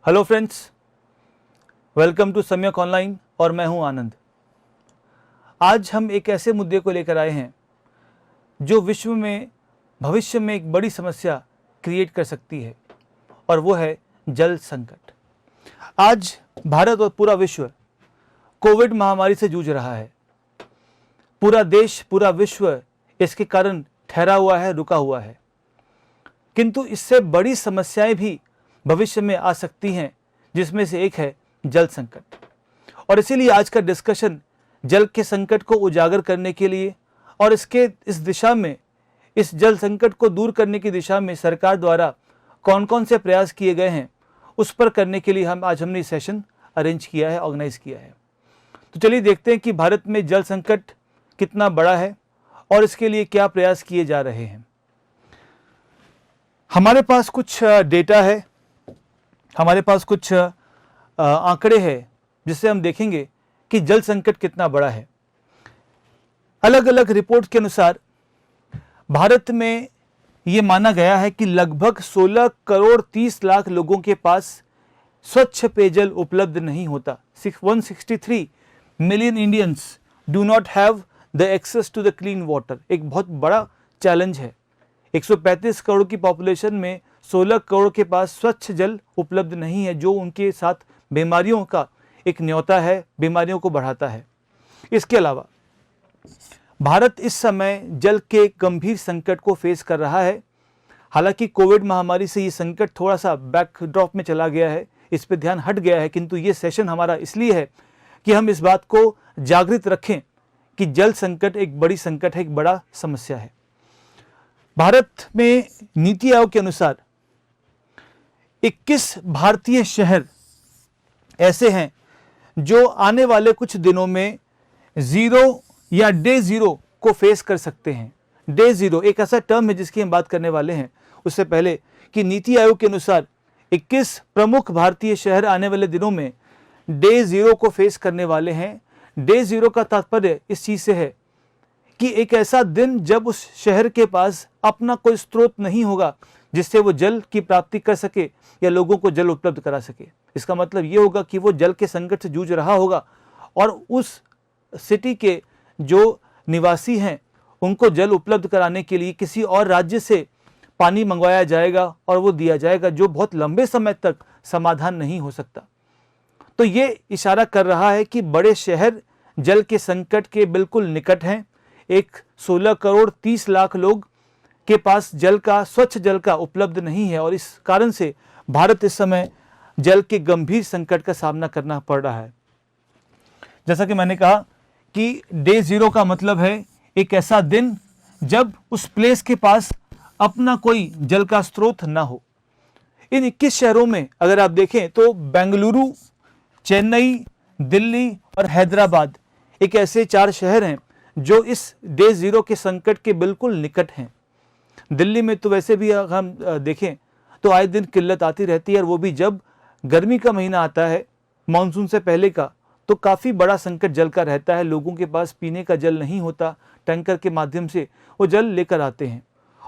Hello friends, welcome to सम्यक online और मैं हूं आनंद। आज हम एक ऐसे मुद्दे को लेकर आए हैं जो विश्व में भविष्य में एक बड़ी समस्या क्रिएट कर सकती है और वो है जल संकट। आज भारत और पूरा विश्व कोविड महामारी से जूझ रहा है। पूरा देश, पूरा विश्व इसके कारण ठहरा हुआ है, रुका हुआ है। किंतु इससे बड़ी समस्याएं भी भविष्य में आ सकती हैं, जिसमें से एक है जल संकट। और इसीलिए आज का डिस्कशन जल के संकट को उजागर करने के लिए और इस दिशा में, इस जल संकट को दूर करने की दिशा में सरकार द्वारा कौन कौन से प्रयास किए गए हैं, उस पर करने के लिए हमने सेशन अरेंज किया है, ऑर्गेनाइज किया है। तो चलिए देखते हैं कि भारत में जल संकट कितना बड़ा है और इसके लिए क्या प्रयास किए जा रहे हैं। हमारे पास कुछ डेटा है, हमारे पास कुछ आंकड़े हैं जिससे हम देखेंगे कि जल संकट कितना बड़ा है। अलग अलग रिपोर्ट के अनुसार भारत में ये माना गया है कि लगभग 16 करोड़ 30 लाख लोगों के पास स्वच्छ पेयजल उपलब्ध नहीं होता। 163 million Indians do not have the access to the clean water. एक बहुत बड़ा चैलेंज है। 135 करोड़ की पॉपुलेशन में 16 करोड़ के पास स्वच्छ जल उपलब्ध नहीं है, जो उनके साथ बीमारियों का एक न्योता है, बीमारियों को बढ़ाता है। इसके अलावा भारत इस समय जल के गंभीर संकट को फेस कर रहा है। हालांकि कोविड महामारी से ये संकट थोड़ा सा बैकड्रॉप में चला गया है, इस पे ध्यान हट गया है, किंतु ये सेशन हमारा इसलिए है कि हम इस बात को जागृत रखें कि जल संकट एक बड़ी संकट है, एक बड़ा समस्या है। भारत में नीति आयोग के अनुसार 21 भारतीय शहर ऐसे हैं जो आने वाले कुछ दिनों में जीरो या डे जीरो को फेस कर सकते हैं। डे जीरो एक ऐसा टर्म है जिसकी हम बात करने वाले हैं। उससे पहले कि नीति आयोग के अनुसार 21 प्रमुख भारतीय शहर आने वाले दिनों में डे जीरो को फेस करने वाले हैं। डे जीरो का तात्पर्य इस चीज से है कि एक ऐसा दिन जब उस शहर के पास अपना कोई स्रोत नहीं होगा जिससे वो जल की प्राप्ति कर सके या लोगों को जल उपलब्ध करा सके। इसका मतलब ये होगा कि वो जल के संकट से जूझ रहा होगा और उस सिटी के जो निवासी हैं उनको जल उपलब्ध कराने के लिए किसी और राज्य से पानी मंगवाया जाएगा और वो दिया जाएगा, जो बहुत लंबे समय तक समाधान नहीं हो सकता। तो ये इशारा कर रहा है कि बड़े शहर जल के संकट के बिल्कुल निकट हैं। एक 16 करोड़ 30 लाख लोग के पास जल का, स्वच्छ जल का उपलब्ध नहीं है और इस कारण से भारत इस समय जल के गंभीर संकट का सामना करना पड़ रहा है। जैसा कि मैंने कहा कि डे जीरो का मतलब है एक ऐसा दिन जब उस प्लेस के पास अपना कोई जल का स्रोत ना हो। इन 21 शहरों में अगर आप देखें तो बेंगलुरु, चेन्नई, दिल्ली और हैदराबाद एक ऐसे 4 शहर हैं जो इस डे जीरो के संकट के बिल्कुल निकट हैं। दिल्ली में तो वैसे भी अगर हम देखें तो आए दिन किल्लत आती रहती है, और वो भी जब गर्मी का महीना आता है, मानसून से पहले का, तो काफ़ी बड़ा संकट जल का रहता है। लोगों के पास पीने का जल नहीं होता, टैंकर के माध्यम से वो जल लेकर आते हैं।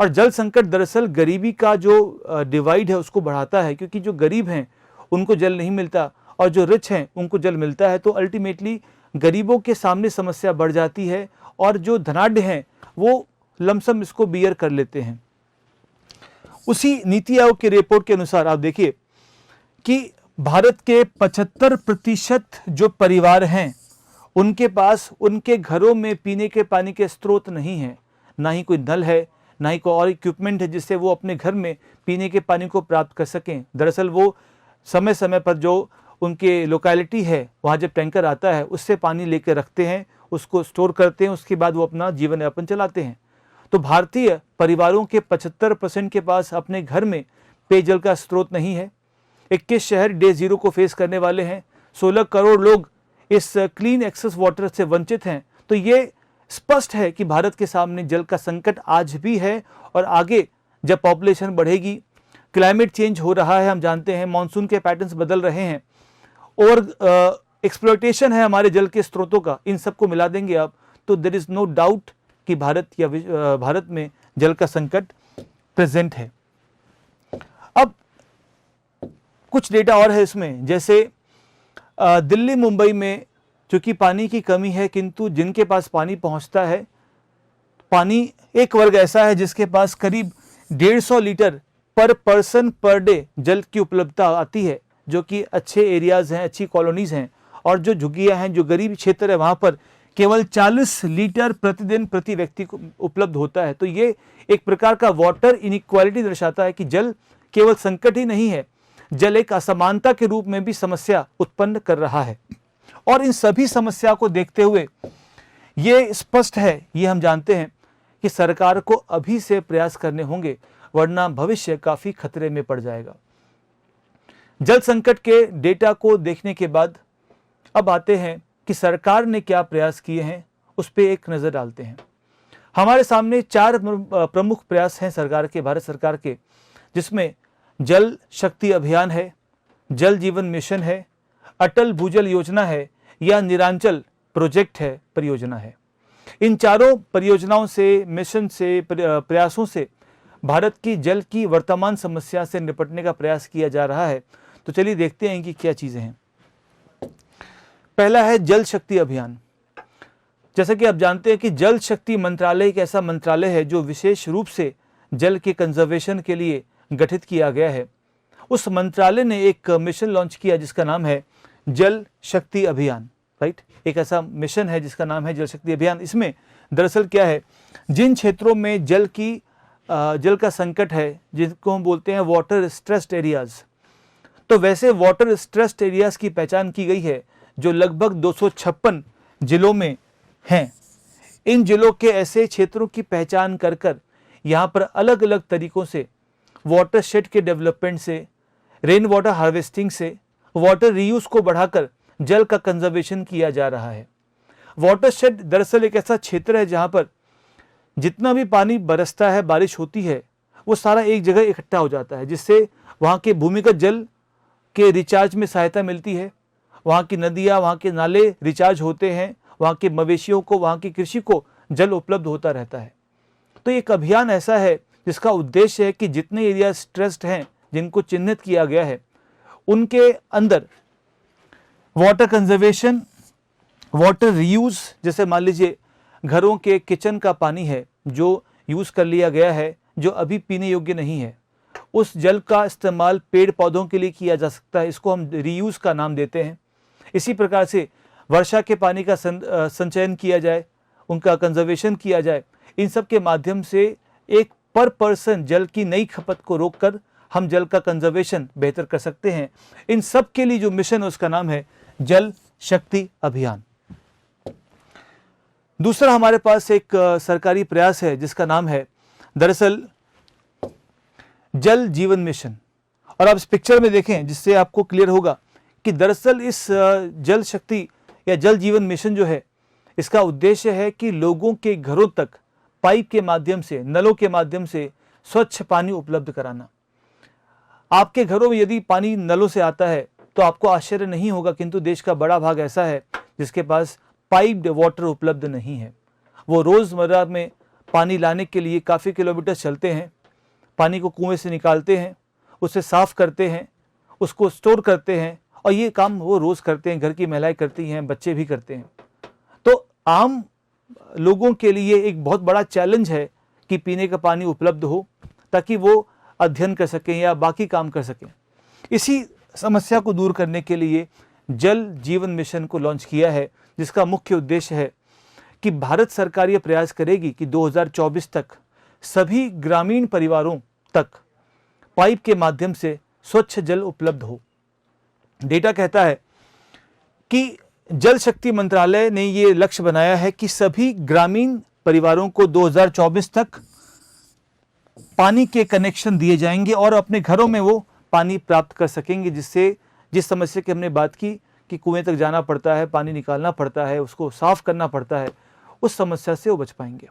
और जल संकट दरअसल गरीबी का जो डिवाइड है उसको बढ़ाता है, क्योंकि जो गरीब हैं उनको जल नहीं मिलता और जो रिच हैं उनको जल मिलता है। तो अल्टीमेटली गरीबों के सामने समस्या बढ़ जाती है और जो धनाढ्य हैं वो लमसम इसको बियर कर लेते हैं। उसी नीति आयोग की रिपोर्ट के अनुसार आप देखिए कि भारत के 75% जो परिवार हैं उनके पास उनके घरों में पीने के पानी के स्रोत नहीं है, ना ही कोई नल है, ना ही कोई और इक्विपमेंट है जिससे वो अपने घर में पीने के पानी को प्राप्त कर सकें। दरअसल वो समय समय पर जो उनके लोकेलिटी है वहाँ जब टैंकर आता है उससे पानी लेकर रखते हैं, उसको स्टोर करते हैं, उसके बाद वो अपना जीवन यापन चलाते हैं। तो भारतीय परिवारों के 75% के पास अपने घर में पेयजल का स्रोत नहीं है। 21 शहर डे जीरो को फेस करने वाले हैं। 16 करोड़ लोग इस क्लीन एक्सेस वाटर से वंचित हैं। तो ये स्पष्ट है कि भारत के सामने जल का संकट आज भी है और आगे जब पॉपुलेशन बढ़ेगी, क्लाइमेट चेंज हो रहा है, हम जानते हैं, मानसून के पैटर्न्स बदल रहे हैं और एक्सप्लॉयटेशन है हमारे जल के स्रोतों का, इन सबको मिला देंगे आप तो देयर इज नो डाउट कि भारत में जल का संकट प्रेजेंट है। अब कुछ डेटा और है इसमें, जैसे दिल्ली मुंबई में चूँकि पानी की कमी है, किंतु जिनके पास पानी पहुंचता है, पानी एक वर्ग ऐसा है जिसके पास करीब 150 लीटर पर पर्सन पर डे जल की उपलब्धता आती है, जो कि अच्छे एरियाज़ हैं, अच्छी कॉलोनीज़ हैं, और जो झुग्गियाँ हैं, जो गरीब क्षेत्र है, वहाँ पर केवल 40 लीटर प्रतिदिन प्रति व्यक्ति को उपलब्ध होता है। तो ये एक प्रकार का वाटर इनइक्वालिटी दर्शाता है कि जल केवल संकट ही नहीं है, जल एक असमानता के रूप में भी समस्या उत्पन्न कर रहा है। और इन सभी समस्या को देखते हुए ये स्पष्ट है, ये हम जानते हैं कि सरकार को अभी से प्रयास करने होंगे, वरना भविष्य काफ़ी खतरे में पड़ जाएगा। जल संकट के डेटा को देखने के बाद अब आते हैं कि सरकार ने क्या प्रयास किए हैं, उस पर एक नज़र डालते हैं। हमारे सामने 4 प्रमुख प्रयास हैं सरकार के, भारत सरकार के, जिसमें जल शक्ति अभियान है, जल जीवन मिशन है, अटल भूजल योजना है, या निरांचल प्रोजेक्ट है, परियोजना है। इन चारों परियोजनाओं से, मिशन से, प्रयासों से भारत की जल की वर्तमान समस्या से निपटने का प्रयास किया जा रहा है। तो चलिए देखते हैं कि क्या चीज़ें हैं। पहला है जल शक्ति अभियान। जैसा कि आप जानते हैं कि जल शक्ति मंत्रालय एक ऐसा मंत्रालय है जो विशेष रूप से जल के कंजर्वेशन के लिए गठित किया गया है। उस मंत्रालय ने एक मिशन लॉन्च किया जिसका नाम है जल शक्ति अभियान, राइट। एक ऐसा मिशन है जिसका नाम है जल शक्ति अभियान। इसमें दरअसल क्या है, जिन क्षेत्रों में जल का संकट है, जिनको हम बोलते हैं वाटर स्ट्रेस्ड एरियाज, तो वैसे वाटर स्ट्रेस्ड एरियाज की पहचान की गई है जो लगभग 256 जिलों में हैं। इन जिलों के ऐसे क्षेत्रों की पहचान कर यहाँ पर अलग अलग तरीकों से वाटरशेड के डेवलपमेंट से, रेन वाटर हार्वेस्टिंग से, वाटर रीयूज को बढ़ाकर जल का कंजर्वेशन किया जा रहा है। वाटरशेड दरअसल एक ऐसा क्षेत्र है जहाँ पर जितना भी पानी बरसता है, बारिश होती है, वो सारा एक जगह इकट्ठा हो जाता है, जिससे वहाँ के भूमिगत जल के रिचार्ज में सहायता मिलती है। वहाँ की नदियाँ, वहाँ के नाले रिचार्ज होते हैं, वहाँ के मवेशियों को, वहाँ की कृषि को जल उपलब्ध होता रहता है। तो एक अभियान ऐसा है जिसका उद्देश्य है कि जितने एरिया स्ट्रेस्ड हैं, जिनको चिन्हित किया गया है, उनके अंदर वाटर कंजर्वेशन, वाटर रीयूज, जैसे मान लीजिए घरों के किचन का पानी है जो यूज़ कर लिया गया है, जो अभी पीने योग्य नहीं है, उस जल का इस्तेमाल पेड़ पौधों के लिए किया जा सकता है। इसको हम रीयूज का नाम देते हैं। इसी प्रकार से वर्षा के पानी का संचयन किया जाए, उनका कंजर्वेशन किया जाए। इन सब के माध्यम से एक पर पर्सन जल की नई खपत को रोककर हम जल का कंजर्वेशन बेहतर कर सकते हैं। इन सब के लिए जो मिशन है उसका नाम है जल शक्ति अभियान। दूसरा हमारे पास एक सरकारी प्रयास है जिसका नाम है दरअसल जल जीवन मिशन। और आप इस पिक्चर में देखें जिससे आपको क्लियर होगा कि दरअसल इस जल शक्ति या जल जीवन मिशन जो है, इसका उद्देश्य है कि लोगों के घरों तक पाइप के माध्यम से, नलों के माध्यम से स्वच्छ पानी उपलब्ध कराना। आपके घरों में यदि पानी नलों से आता है तो आपको आश्चर्य नहीं होगा, किंतु देश का बड़ा भाग ऐसा है जिसके पास पाइप्ड वाटर उपलब्ध नहीं है। वो रोज़मर्रा में पानी लाने के लिए काफ़ी किलोमीटर चलते हैं, पानी को कुएं से निकालते हैं, उसे साफ़ करते हैं, उसको स्टोर करते हैं, और ये काम वो रोज़ करते हैं, घर की महिलाएं करती हैं, बच्चे भी करते हैं। तो आम लोगों के लिए एक बहुत बड़ा चैलेंज है कि पीने का पानी उपलब्ध हो ताकि वो अध्ययन कर सकें या बाकी काम कर सकें। इसी समस्या को दूर करने के लिए जल जीवन मिशन को लॉन्च किया है, जिसका मुख्य उद्देश्य है कि भारत सरकार ये प्रयास करेगी कि 2024 तक सभी ग्रामीण परिवारों तक पाइप के माध्यम से स्वच्छ जल उपलब्ध हो। डेटा कहता है कि जल शक्ति मंत्रालय ने ये लक्ष्य बनाया है कि सभी ग्रामीण परिवारों को 2024 तक पानी के कनेक्शन दिए जाएंगे और अपने घरों में वो पानी प्राप्त कर सकेंगे, जिससे जिस समस्या की हमने बात की कि कुएं तक जाना पड़ता है, पानी निकालना पड़ता है, उसको साफ करना पड़ता है, उस समस्या से वो बच पाएंगे।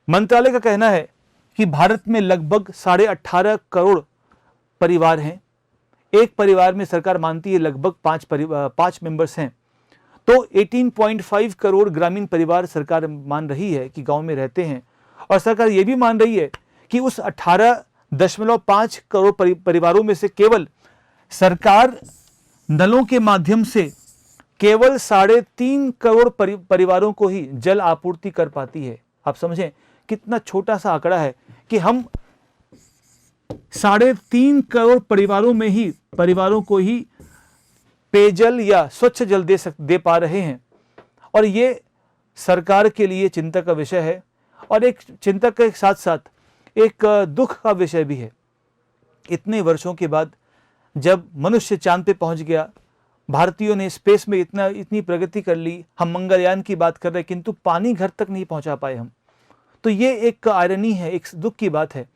मंत्रालय का कहना है कि भारत में लगभग 18.5 करोड़ परिवार हैं। एक परिवार में सरकार मानती है लगभग 5 मेंबर्स हैं, तो 18.5 करोड़ ग्रामीण परिवार सरकार मान रही है कि गांव में रहते हैं। और सरकार ये भी मान रही है कि उस 18.5 करोड़ परिवारों में से केवल सरकार नलों के माध्यम से केवल 3.5 करोड़ परिवारों को ही जल आपूर्ति कर पाती है। आप समझें कितना छोटा सा आंकड़ा है कि हम 3.5 करोड़ परिवारों को ही पेयजल या स्वच्छ जल दे पा रहे हैं। और ये सरकार के लिए चिंता का विषय है और एक चिंता के साथ साथ एक दुख का विषय भी है। इतने वर्षों के बाद जब मनुष्य चांद पे पहुंच गया, भारतीयों ने स्पेस में इतनी प्रगति कर ली, हम मंगलयान की बात कर रहे हैं, किंतु पानी घर तक नहीं पहुंचा पाए हम। तो ये एक आयरनी है, एक दुख की बात है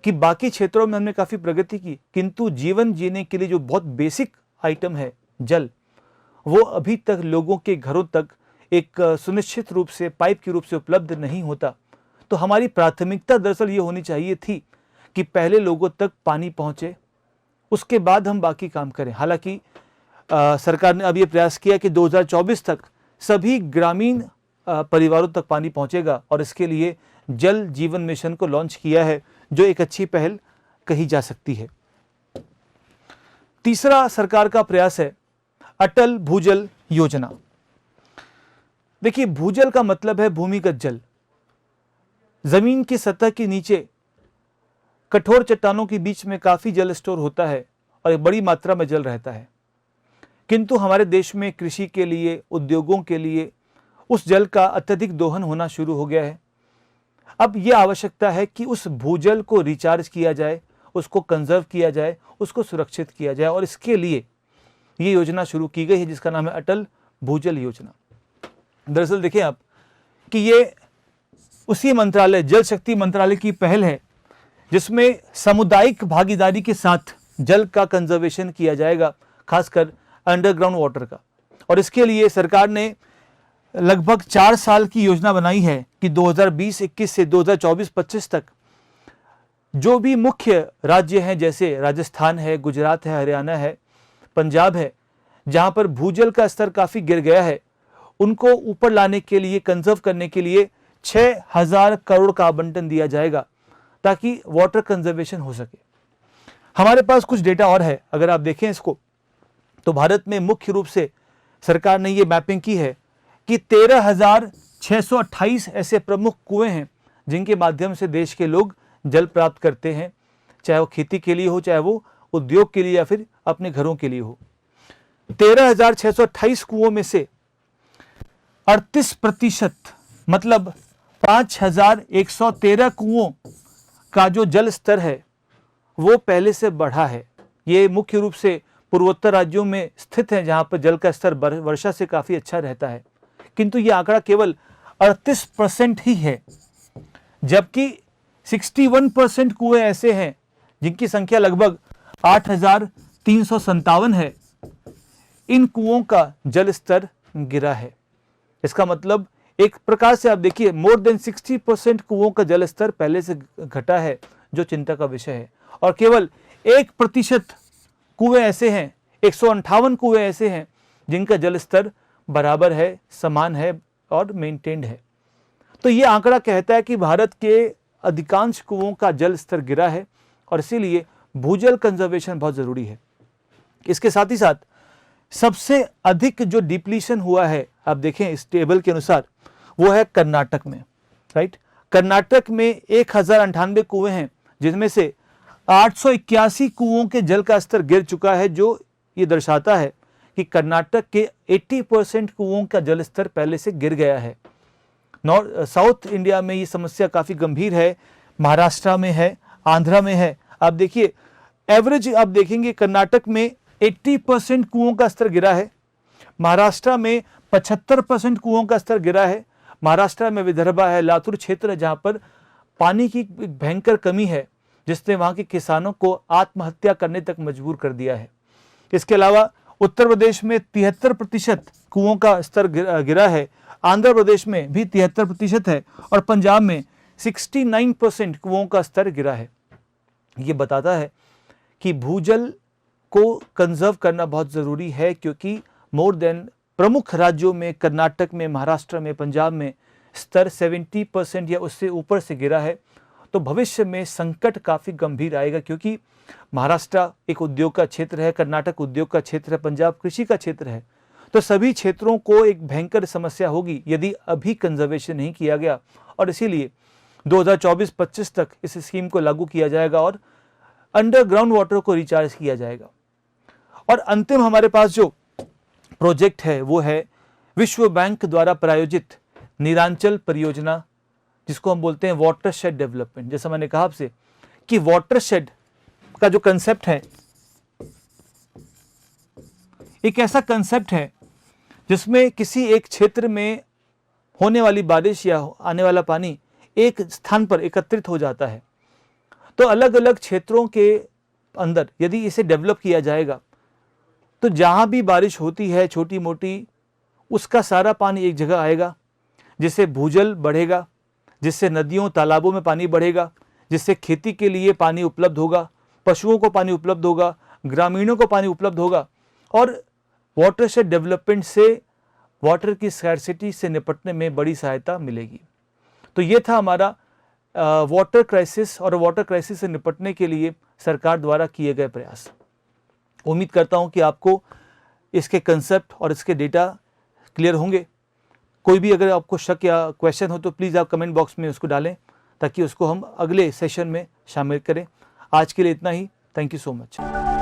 कि बाकी क्षेत्रों में हमने काफ़ी प्रगति की, किंतु जीवन जीने के लिए जो बहुत बेसिक आइटम है जल, वो अभी तक लोगों के घरों तक एक सुनिश्चित रूप से पाइप के रूप से उपलब्ध नहीं होता। तो हमारी प्राथमिकता दरअसल ये होनी चाहिए थी कि पहले लोगों तक पानी पहुंचे, उसके बाद हम बाकी काम करें। हालांकि सरकार ने अब ये प्रयास किया कि 2024 तक सभी ग्रामीण परिवारों तक पानी पहुंचेगा और इसके लिए जल जीवन मिशन को लॉन्च किया है, जो एक अच्छी पहल कही जा सकती है। तीसरा सरकार का प्रयास है अटल भूजल योजना। देखिए, भूजल का मतलब है भूमिगत जल। जमीन की सतह के नीचे कठोर चट्टानों के बीच में काफी जल स्टोर होता है और एक बड़ी मात्रा में जल रहता है, किंतु हमारे देश में कृषि के लिए, उद्योगों के लिए उस जल का अत्यधिक दोहन होना शुरू हो गया है। अब यह आवश्यकता है कि उस भूजल को रिचार्ज किया जाए, उसको कंजर्व किया जाए, उसको सुरक्षित किया जाए, और इसके लिए ये योजना शुरू की गई है जिसका नाम है अटल भूजल योजना। दरअसल देखिए आप कि ये उसी मंत्रालय, जल शक्ति मंत्रालय की पहल है जिसमें सामुदायिक भागीदारी के साथ जल का कंजर्वेशन किया जाएगा, खासकर अंडरग्राउंड वाटर का। और इसके लिए सरकार ने लगभग 4 साल की योजना बनाई है कि 2020-21 से 2024-25 तक जो भी मुख्य राज्य हैं, जैसे राजस्थान है, गुजरात है, हरियाणा है, पंजाब है, जहां पर भूजल का स्तर काफी गिर गया है, उनको ऊपर लाने के लिए, कंजर्व करने के लिए 6000 करोड़ का आवंटन दिया जाएगा ताकि वाटर कंजर्वेशन हो सके। हमारे पास कुछ डेटा और है, अगर आप देखें इसको, तो भारत में मुख्य रूप से सरकार ने ये मैपिंग की है कि 13,628 ऐसे प्रमुख कुएं हैं जिनके माध्यम से देश के लोग जल प्राप्त करते हैं, चाहे वो खेती के लिए हो, चाहे वो उद्योग के लिए या फिर अपने घरों के लिए हो। 13,628 कुओं में से 38% मतलब 5,113 कुओं का जो जल स्तर है वो पहले से बढ़ा है। ये मुख्य रूप से पूर्वोत्तर राज्यों में स्थित है जहां पर जल का स्तर वर्षा से काफी अच्छा रहता है, किंतु ये आंकड़ा केवल 38% ही है, जबकि 61% कुएं ऐसे हैं जिनकी संख्या लगभग 8,357 है। इन कुओं का जल स्तर गिरा है। इसका मतलब एक प्रकार से आप देखिए, मोर देन 60% कुओं का जल स्तर पहले से घटा है, जो चिंता का विषय है। और केवल 1% कुएं ऐसे हैं, 158 कुएं ऐसे हैं जिनका जल स्तर बराबर है, समान है और मेंटेन्ड है। तो ये आंकड़ा कहता है कि भारत के अधिकांश कुओं का जल स्तर गिरा है और इसीलिए भूजल कंजर्वेशन बहुत जरूरी है। इसके साथ ही साथ सबसे अधिक जो डिप्लीशन हुआ है, आप देखें इस टेबल के अनुसार, वो है कर्नाटक में, राइट। कर्नाटक में 1098 कुएं हैं जिनमें से 881 कुओं के जल का स्तर गिर चुका है, जो ये दर्शाता है कि कर्नाटक के 80% कुओं का जल स्तर पहले से गिर गया है। साउथ इंडिया में ये समस्या काफ़ी गंभीर है, महाराष्ट्र में है, आंध्रा में है। आप देखिए एवरेज आप देखेंगे कर्नाटक में 80% कुओं का स्तर गिरा है, महाराष्ट्र में 75% कुओं का स्तर गिरा है। महाराष्ट्र में विदर्भा है, लातूर क्षेत्र है जहाँ पर पानी की भयंकर कमी है, जिसने वहाँ के किसानों को आत्महत्या करने तक मजबूर कर दिया है। इसके अलावा उत्तर प्रदेश में 73% कुओं का स्तर गिरा है, आंध्र प्रदेश में भी 73% है और पंजाब में 69% कुओं का स्तर गिरा है। ये बताता है कि भूजल को कंजर्व करना बहुत ज़रूरी है, क्योंकि मोर देन प्रमुख राज्यों में, कर्नाटक में, महाराष्ट्र में, पंजाब में स्तर 70% या उससे ऊपर से गिरा है। तो भविष्य में संकट काफ़ी गंभीर आएगा, क्योंकि महाराष्ट्र एक उद्योग का क्षेत्र है, कर्नाटक उद्योग का क्षेत्र है, पंजाब कृषि का क्षेत्र है। तो सभी क्षेत्रों को एक भयंकर समस्या होगी यदि अभी कंजर्वेशन नहीं किया गया, और इसीलिए 2024-25 तक इस स्कीम को लागू किया जाएगा और अंडरग्राउंड वाटर को रिचार्ज किया जाएगा। और अंतिम हमारे पास जो प्रोजेक्ट है वो है विश्व बैंक द्वारा प्रायोजित नीरांचल परियोजना, जिसको हम बोलते हैं वाटरशेड डेवलपमेंट। जैसा मैंने कहा आपसे कि वाटरशेड का जो कंसेप्ट है, एक ऐसा कंसेप्ट है जिसमें किसी एक क्षेत्र में होने वाली बारिश या आने वाला पानी एक स्थान पर एकत्रित हो जाता है। तो अलग अलग क्षेत्रों के अंदर यदि इसे डेवलप किया जाएगा तो जहाँ भी बारिश होती है छोटी मोटी, उसका सारा पानी एक जगह आएगा, जिससे भूजल बढ़ेगा, जिससे नदियों तालाबों में पानी बढ़ेगा, जिससे खेती के लिए पानी उपलब्ध होगा, पशुओं को पानी उपलब्ध होगा, ग्रामीणों को पानी उपलब्ध होगा। और वाटरशेड डेवलपमेंट से वाटर की स्कैर्सिटी से निपटने में बड़ी सहायता मिलेगी। तो ये था हमारा वाटर क्राइसिस और वाटर क्राइसिस से निपटने के लिए सरकार द्वारा किए गए प्रयास। उम्मीद करता हूँ कि आपको इसके कंसेप्ट और इसके डेटा क्लियर होंगे। कोई भी अगर आपको शक या क्वेश्चन हो तो प्लीज़ आप कमेंट बॉक्स में उसको डालें, ताकि उसको हम अगले सेशन में शामिल करें। आज के लिए इतना ही। Thank you so much.